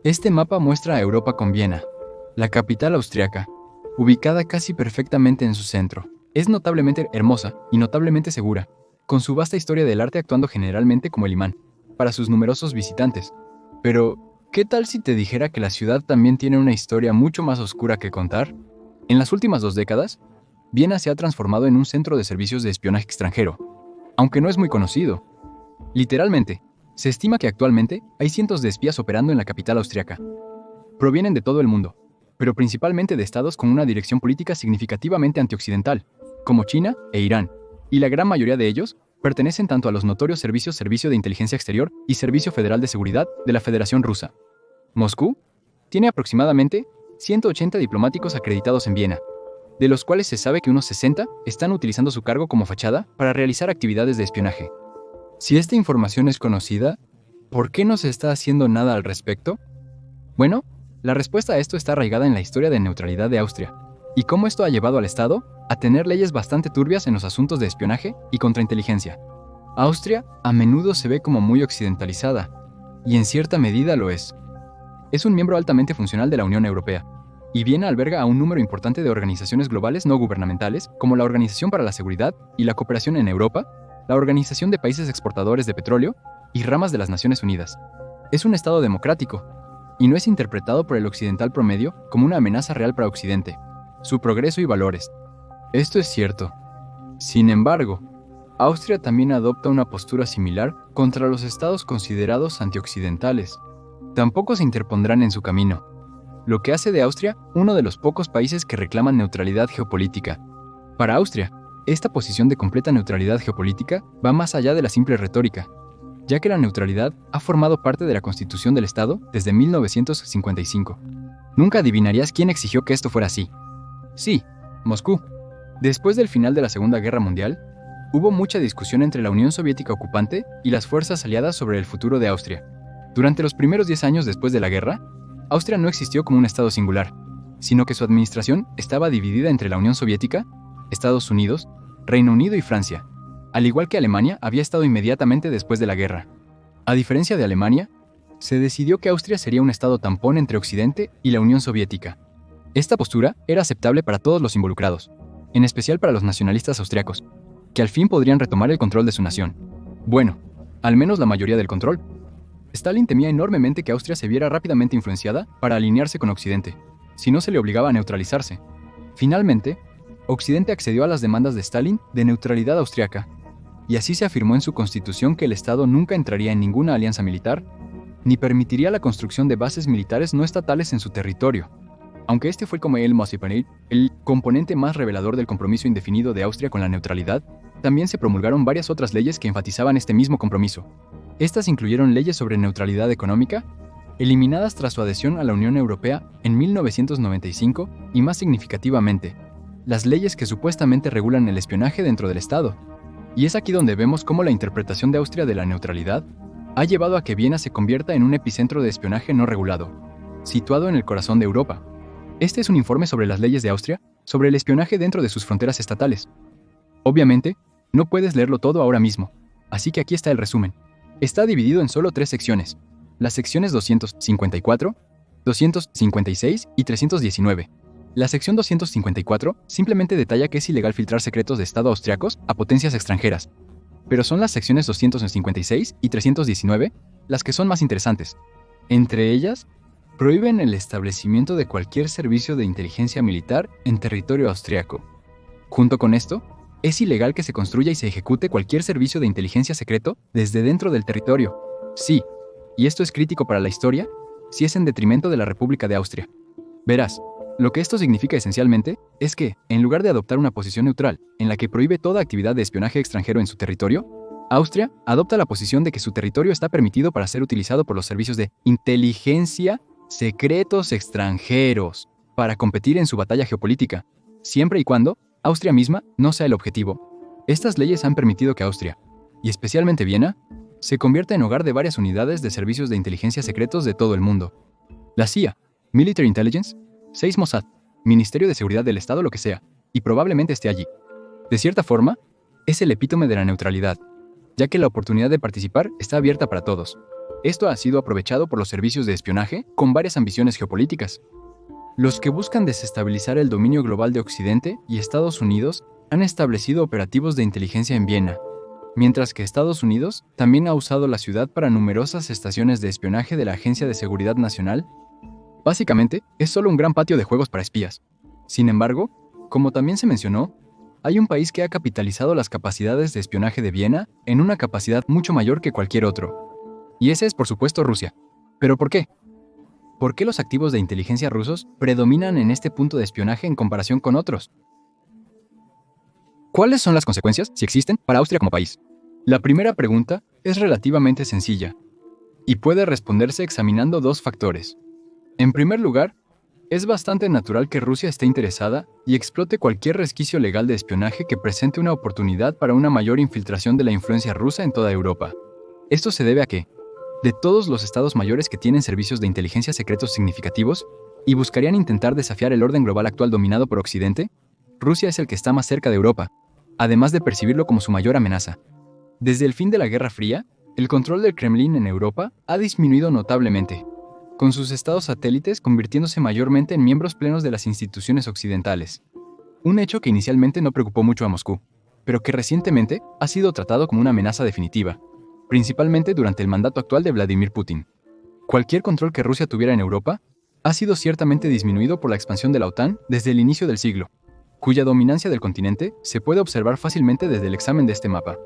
Este mapa muestra a Europa con Viena, la capital austriaca, ubicada casi perfectamente en su centro. Es notablemente hermosa y notablemente segura, con su vasta historia del arte actuando generalmente como el imán para sus numerosos visitantes. Pero, ¿qué tal si te dijera que la ciudad también tiene una historia mucho más oscura que contar? En las últimas 2 décadas, Viena se ha transformado en un centro de servicios de espionaje extranjero, aunque no es muy conocido. Literalmente, se estima que actualmente hay cientos de espías operando en la capital austriaca. Provienen de todo el mundo, pero principalmente de estados con una dirección política significativamente antioccidental, como China e Irán, y la gran mayoría de ellos pertenecen tanto a los notorios servicios Servicio de Inteligencia Exterior y Servicio Federal de Seguridad de la Federación Rusa. Moscú tiene aproximadamente 180 diplomáticos acreditados en Viena, de los cuales se sabe que unos 60 están utilizando su cargo como fachada para realizar actividades de espionaje. Si esta información es conocida, ¿por qué no se está haciendo nada al respecto? Bueno, la respuesta a esto está arraigada en la historia de neutralidad de Austria, y cómo esto ha llevado al Estado a tener leyes bastante turbias en los asuntos de espionaje y contrainteligencia. Austria a menudo se ve como muy occidentalizada, y en cierta medida lo es. Es un miembro altamente funcional de la Unión Europea, y Viena alberga a un número importante de organizaciones globales no gubernamentales como la Organización para la Seguridad y la Cooperación en Europa, la Organización de Países Exportadores de Petróleo y ramas de las Naciones Unidas. Es un Estado democrático, y no es interpretado por el occidental promedio como una amenaza real para Occidente, su progreso y valores. Esto es cierto. Sin embargo, Austria también adopta una postura similar contra los estados considerados antioccidentales. Tampoco se interpondrán en su camino, lo que hace de Austria uno de los pocos países que reclaman neutralidad geopolítica. Para Austria, esta posición de completa neutralidad geopolítica va más allá de la simple retórica, ya que la neutralidad ha formado parte de la Constitución del Estado desde 1955. Nunca adivinarías quién exigió que esto fuera así. Sí, Moscú. Después del final de la Segunda Guerra Mundial, hubo mucha discusión entre la Unión Soviética ocupante y las fuerzas aliadas sobre el futuro de Austria. Durante los primeros 10 años después de la guerra, Austria no existió como un estado singular, sino que su administración estaba dividida entre la Unión Soviética, Estados Unidos, Reino Unido y Francia, al igual que Alemania había estado inmediatamente después de la guerra. A diferencia de Alemania, se decidió que Austria sería un estado tampón entre Occidente y la Unión Soviética. Esta postura era aceptable para todos los involucrados, en especial para los nacionalistas austriacos, que al fin podrían retomar el control de su nación. Bueno, al menos la mayoría del control. Stalin temía enormemente que Austria se viera rápidamente influenciada para alinearse con Occidente, si no se le obligaba a neutralizarse. Finalmente, Occidente accedió a las demandas de Stalin de neutralidad austriaca, y así se afirmó en su constitución que el Estado nunca entraría en ninguna alianza militar, ni permitiría la construcción de bases militares no estatales en su territorio. Aunque este fue como el componente más revelador del compromiso indefinido de Austria con la neutralidad, también se promulgaron varias otras leyes que enfatizaban este mismo compromiso. Estas incluyeron leyes sobre neutralidad económica, eliminadas tras su adhesión a la Unión Europea en 1995, y más significativamente, las leyes que supuestamente regulan el espionaje dentro del Estado. Y es aquí donde vemos cómo la interpretación de Austria de la neutralidad ha llevado a que Viena se convierta en un epicentro de espionaje no regulado, situado en el corazón de Europa. Este es un informe sobre las leyes de Austria sobre el espionaje dentro de sus fronteras estatales. Obviamente, no puedes leerlo todo ahora mismo, así que aquí está el resumen. Está dividido en solo 3 secciones, las secciones 254, 256 y 319. La sección 254 simplemente detalla que es ilegal filtrar secretos de Estado austriacos a potencias extranjeras, pero son las secciones 256 y 319 las que son más interesantes. Entre ellas, prohíben el establecimiento de cualquier servicio de inteligencia militar en territorio austriaco. Junto con esto, es ilegal que se construya y se ejecute cualquier servicio de inteligencia secreto desde dentro del territorio. Sí, y esto es crítico para la historia, si es en detrimento de la República de Austria. Verás, lo que esto significa esencialmente es que, en lugar de adoptar una posición neutral en la que prohíbe toda actividad de espionaje extranjero en su territorio, Austria adopta la posición de que su territorio está permitido para ser utilizado por los servicios de inteligencia secretos extranjeros para competir en su batalla geopolítica, siempre y cuando Austria misma no sea el objetivo. Estas leyes han permitido que Austria, y especialmente Viena, se convierta en hogar de varias unidades de servicios de inteligencia secretos de todo el mundo. La CIA, Military Intelligence, 6 Mossad, Ministerio de Seguridad del Estado, lo que sea, y probablemente esté allí. De cierta forma, es el epítome de la neutralidad, ya que la oportunidad de participar está abierta para todos. Esto ha sido aprovechado por los servicios de espionaje con varias ambiciones geopolíticas. Los que buscan desestabilizar el dominio global de Occidente y Estados Unidos han establecido operativos de inteligencia en Viena, mientras que Estados Unidos también ha usado la ciudad para numerosas estaciones de espionaje de la Agencia de Seguridad Nacional. Básicamente, es solo un gran patio de juegos para espías. Sin embargo, como también se mencionó, hay un país que ha capitalizado las capacidades de espionaje de Viena en una capacidad mucho mayor que cualquier otro. Y ese es, por supuesto, Rusia. ¿Pero por qué? ¿Por qué los activos de inteligencia rusos predominan en este punto de espionaje en comparación con otros? ¿Cuáles son las consecuencias, si existen, para Austria como país? La primera pregunta es relativamente sencilla y puede responderse examinando dos factores. En primer lugar, es bastante natural que Rusia esté interesada y explote cualquier resquicio legal de espionaje que presente una oportunidad para una mayor infiltración de la influencia rusa en toda Europa. Esto se debe a que, de todos los estados mayores que tienen servicios de inteligencia secretos significativos y buscarían intentar desafiar el orden global actual dominado por Occidente, Rusia es el que está más cerca de Europa, además de percibirlo como su mayor amenaza. Desde el fin de la Guerra Fría, el control del Kremlin en Europa ha disminuido notablemente, con sus estados satélites convirtiéndose mayormente en miembros plenos de las instituciones occidentales. Un hecho que inicialmente no preocupó mucho a Moscú, pero que recientemente ha sido tratado como una amenaza definitiva, principalmente durante el mandato actual de Vladimir Putin. Cualquier control que Rusia tuviera en Europa ha sido ciertamente disminuido por la expansión de la OTAN desde el inicio del siglo, cuya dominancia del continente se puede observar fácilmente desde el examen de este mapa.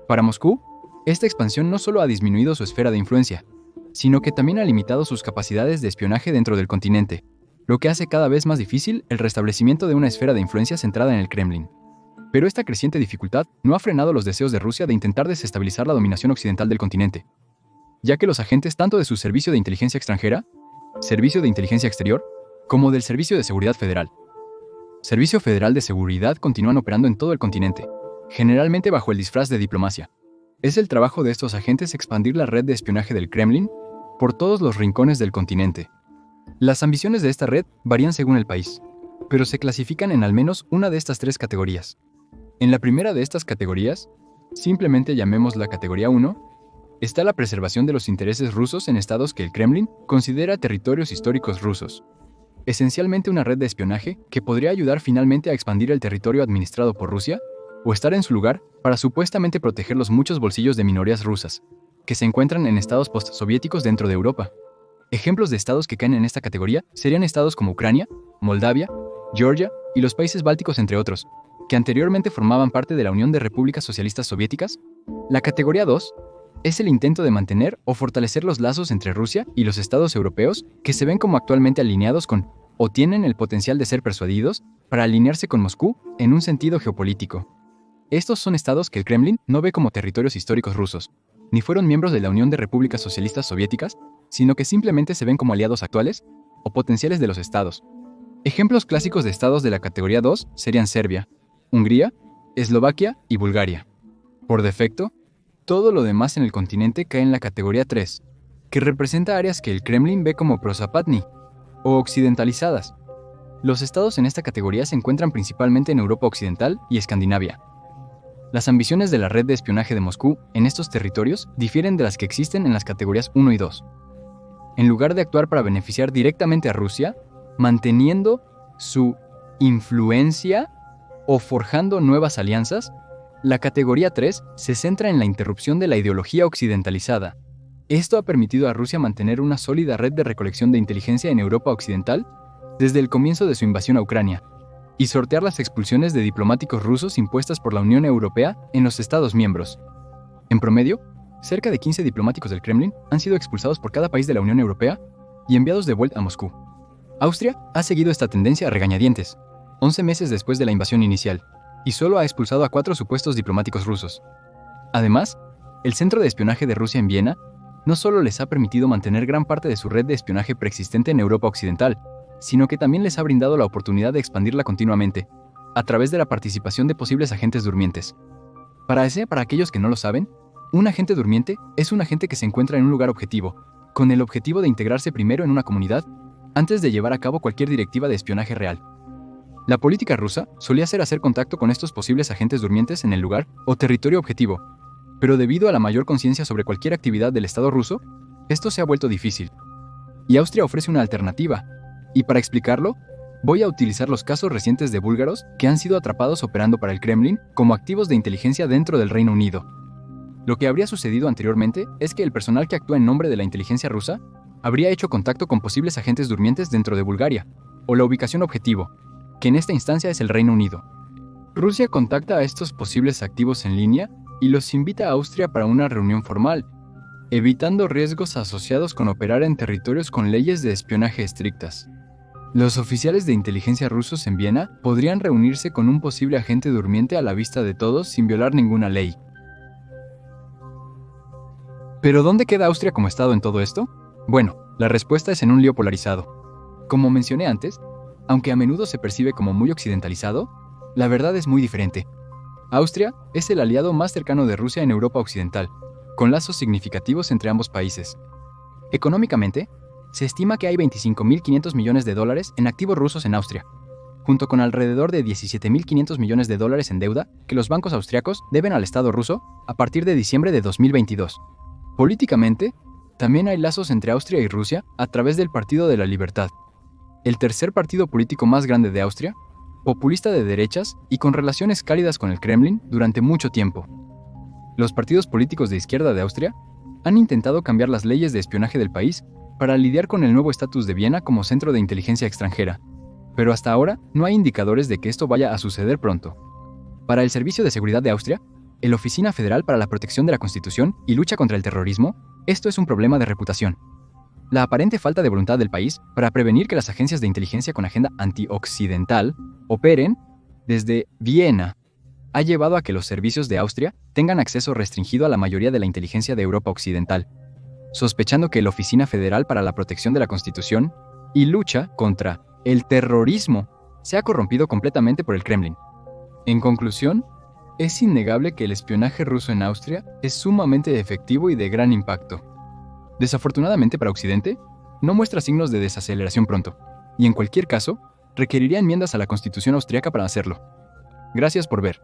Para Moscú, esta expansión no solo ha disminuido su esfera de influencia, sino que también ha limitado sus capacidades de espionaje dentro del continente, lo que hace cada vez más difícil el restablecimiento de una esfera de influencia centrada en el Kremlin. Pero esta creciente dificultad no ha frenado los deseos de Rusia de intentar desestabilizar la dominación occidental del continente, ya que los agentes tanto de su Servicio de Inteligencia Extranjera, Servicio de Inteligencia Exterior, como del Servicio de Seguridad Federal, Servicio Federal de Seguridad continúan operando en todo el continente, generalmente bajo el disfraz de diplomacia. Es el trabajo de estos agentes expandir la red de espionaje del Kremlin por todos los rincones del continente. Las ambiciones de esta red varían según el país, pero se clasifican en al menos una de estas tres categorías. En la primera de estas categorías, simplemente llamémosla categoría 1, está la preservación de los intereses rusos en estados que el Kremlin considera territorios históricos rusos. Esencialmente una red de espionaje que podría ayudar finalmente a expandir el territorio administrado por Rusia o estar en su lugar para supuestamente proteger los muchos bolsillos de minorías rusas que se encuentran en estados postsoviéticos dentro de Europa. Ejemplos de estados que caen en esta categoría serían estados como Ucrania, Moldavia, Georgia y los países bálticos, entre otros, que anteriormente formaban parte de la Unión de Repúblicas Socialistas Soviéticas. La categoría 2 es el intento de mantener o fortalecer los lazos entre Rusia y los estados europeos que se ven como actualmente alineados con o tienen el potencial de ser persuadidos para alinearse con Moscú en un sentido geopolítico. Estos son estados que el Kremlin no ve como territorios históricos rusos, ni fueron miembros de la Unión de Repúblicas Socialistas Soviéticas, sino que simplemente se ven como aliados actuales o potenciales de los estados. Ejemplos clásicos de estados de la categoría 2 serían Serbia, Hungría, Eslovaquia y Bulgaria. Por defecto, todo lo demás en el continente cae en la categoría 3, que representa áreas que el Kremlin ve como prozapadny o occidentalizadas. Los estados en esta categoría se encuentran principalmente en Europa Occidental y Escandinavia. Las ambiciones de la red de espionaje de Moscú en estos territorios difieren de las que existen en las categorías 1 y 2. En lugar de actuar para beneficiar directamente a Rusia, manteniendo su influencia o forjando nuevas alianzas, la categoría 3 se centra en la interrupción de la ideología occidentalizada. Esto ha permitido a Rusia mantener una sólida red de recolección de inteligencia en Europa Occidental desde el comienzo de su invasión a Ucrania, y sortear las expulsiones de diplomáticos rusos impuestas por la Unión Europea en los Estados miembros. En promedio, cerca de 15 diplomáticos del Kremlin han sido expulsados por cada país de la Unión Europea y enviados de vuelta a Moscú. Austria ha seguido esta tendencia a regañadientes, 11 meses después de la invasión inicial, y solo ha expulsado a 4 supuestos diplomáticos rusos. Además, el Centro de Espionaje de Rusia en Viena no solo les ha permitido mantener gran parte de su red de espionaje preexistente en Europa Occidental, sino que también les ha brindado la oportunidad de expandirla continuamente, a través de la participación de posibles agentes durmientes. Para aquellos que no lo saben, un agente durmiente es un agente que se encuentra en un lugar objetivo, con el objetivo de integrarse primero en una comunidad, antes de llevar a cabo cualquier directiva de espionaje real. La política rusa solía ser hacer contacto con estos posibles agentes durmientes en el lugar o territorio objetivo, pero debido a la mayor conciencia sobre cualquier actividad del Estado ruso, esto se ha vuelto difícil. Y Austria ofrece una alternativa. Y para explicarlo, voy a utilizar los casos recientes de búlgaros que han sido atrapados operando para el Kremlin como activos de inteligencia dentro del Reino Unido. Lo que habría sucedido anteriormente es que el personal que actúa en nombre de la inteligencia rusa habría hecho contacto con posibles agentes durmientes dentro de Bulgaria, o la ubicación objetivo, que en esta instancia es el Reino Unido. Rusia contacta a estos posibles activos en línea y los invita a Austria para una reunión formal, evitando riesgos asociados con operar en territorios con leyes de espionaje estrictas. Los oficiales de inteligencia rusos en Viena podrían reunirse con un posible agente durmiente a la vista de todos sin violar ninguna ley. ¿Pero dónde queda Austria como estado en todo esto? Bueno, la respuesta es en un lío polarizado. Como mencioné antes, aunque a menudo se percibe como muy occidentalizado, la verdad es muy diferente. Austria es el aliado más cercano de Rusia en Europa Occidental, con lazos significativos entre ambos países. Económicamente, se estima que hay 25.500 millones de dólares en activos rusos en Austria, junto con alrededor de 17.500 millones de dólares en deuda que los bancos austriacos deben al Estado ruso a partir de diciembre de 2022. Políticamente, también hay lazos entre Austria y Rusia a través del Partido de la Libertad, el tercer partido político más grande de Austria, populista de derechas y con relaciones cálidas con el Kremlin durante mucho tiempo. Los partidos políticos de izquierda de Austria han intentado cambiar las leyes de espionaje del país para lidiar con el nuevo estatus de Viena como centro de inteligencia extranjera, pero hasta ahora no hay indicadores de que esto vaya a suceder pronto. Para el Servicio de Seguridad de Austria, la Oficina Federal para la Protección de la Constitución y Lucha contra el Terrorismo, esto es un problema de reputación. La aparente falta de voluntad del país para prevenir que las agencias de inteligencia con agenda antioccidental operen desde Viena ha llevado a que los servicios de Austria tengan acceso restringido a la mayoría de la inteligencia de Europa Occidental, sospechando que la Oficina Federal para la Protección de la Constitución y Lucha contra el Terrorismo se ha corrompido completamente por el Kremlin. En conclusión, es innegable que el espionaje ruso en Austria es sumamente efectivo y de gran impacto. Desafortunadamente para Occidente, no muestra signos de desaceleración pronto, y en cualquier caso, requeriría enmiendas a la Constitución austriaca para hacerlo. Gracias por ver.